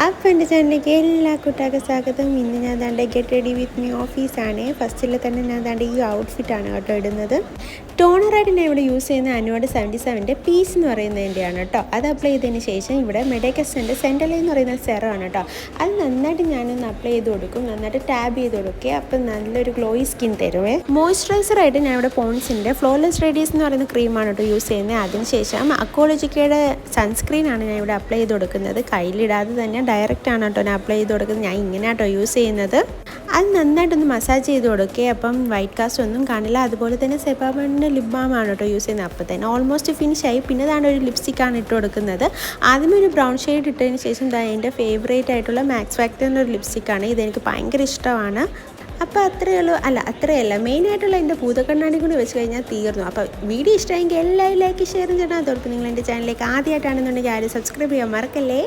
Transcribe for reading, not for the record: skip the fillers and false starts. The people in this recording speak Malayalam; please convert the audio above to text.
അപ്പോൾ എൻ്റെ ചാനലിലേക്ക് എല്ലാ കൂട്ടാർക്കും സ്വാഗതം. ഇന്ന് ഞാൻ ദാണ്ട് ഗെറ്റ് റെഡി വിത്ത് മീ ഓഫീസാണ്. ഫസ്റ്റിൽ തന്നെ ഞാൻ ദാണ്ട് ഈ ഔട്ട്ഫിറ്റാണ് കേട്ടോ ഇടുന്നത്. ടോണറായിട്ട് ഞാൻ ഇവിടെ യൂസ് ചെയ്യുന്ന അനുവാട് 77 പീസ് എന്ന് പറയുന്നതിൻ്റെയാണ് കേട്ടോ. അത് അപ്ലൈ ചെയ്തതിന് ശേഷം ഇവിടെ മെഡേക്കസിൻ്റെ സെൻറ്റലൈ എന്ന് പറയുന്ന സെറമാണ് കേട്ടോ. അത് നന്നായിട്ട് ഞാനൊന്ന് അപ്ലൈ ചെയ്ത് കൊടുക്കും, നന്നായിട്ട് ടാബ് ചെയ്ത് കൊടുക്കുക. അപ്പം നല്ലൊരു ഗ്ലോയി സ്കിൻ തരുവേ. മോയ്സ്ചറൈസറായിട്ട് ഞാൻ ഇവിടെ പോൺസിൻ്റെ ഫ്ലോലെസ് റേഡിയസ് എന്ന് പറയുന്ന ക്രീമാണ് കേട്ടോ യൂസ് ചെയ്യുന്നത്. അതിനുശേഷം അക്കോളജിക്കയുടെ സൺസ്ക്രീനാണ് ഞാൻ ഇവിടെ അപ്ലൈ ചെയ്ത് കൊടുക്കുന്നത്. കയ്യിലിടാതെ തന്നെ ഡയറക്റ്റ് ആണ് കേട്ടോ ഞാൻ അപ്ലൈ ചെയ്ത് കൊടുക്കുന്നത്. ഞാൻ ഇങ്ങനെ കേട്ടോ യൂസ് ചെയ്യുന്നത്. അത് നന്നായിട്ടൊന്ന് മസാജ് ചെയ്ത് കൊടുക്കുക. അപ്പം വൈറ്റ് കാസ്റ്റ് ഒന്നും കാണില്ല. അതുപോലെ തന്നെ സെബാബണിൻ്റെ ലിപ് ബാമാണ് കേട്ടോ യൂസ് ചെയ്യുന്നത്. അപ്പോൾ തന്നെ ഓൾമോസ്റ്റ് ഫിനിഷായി. പിന്നെ അതാണ് ഒരു ലിപ്സ്റ്റിക്കാണ് ഇട്ട് കൊടുക്കുന്നത്. ആദ്യമേ ഒരു ബ്രൗൺ ഷെയ്ഡ് ഇട്ടതിന് ശേഷം എൻ്റെ ഫേവറേറ്റ് ആയിട്ടുള്ള മാക്സ് ഫാക്ടറിൻ്റെ ഒരു ലിപ്സ്റ്റിക്കാണ്. ഇതെനിക്ക് ഭയങ്കര ഇഷ്ടമാണ്. അപ്പോൾ അത്രയേ ഉള്ളൂ. അത്രയല്ല, മെയിനായിട്ടുള്ള എൻ്റെ ഭൂതക്കണ്ണാടി കൂടി വെച്ച് കഴിഞ്ഞാൽ തീർന്നു. അപ്പോൾ വീഡിയോ ഇഷ്ടമെങ്കിൽ എല്ലാവരും ലൈക്ക് ഷെയർ ചെയ്യണം. അതോടൊപ്പം നിങ്ങൾ എൻ്റെ ചാനലിലേക്ക് ആദ്യമായിട്ടാണെന്നുണ്ടെങ്കിൽ ആരും സബ്സ്ക്രൈബ് ചെയ്യാൻ മറക്കല്ലേ.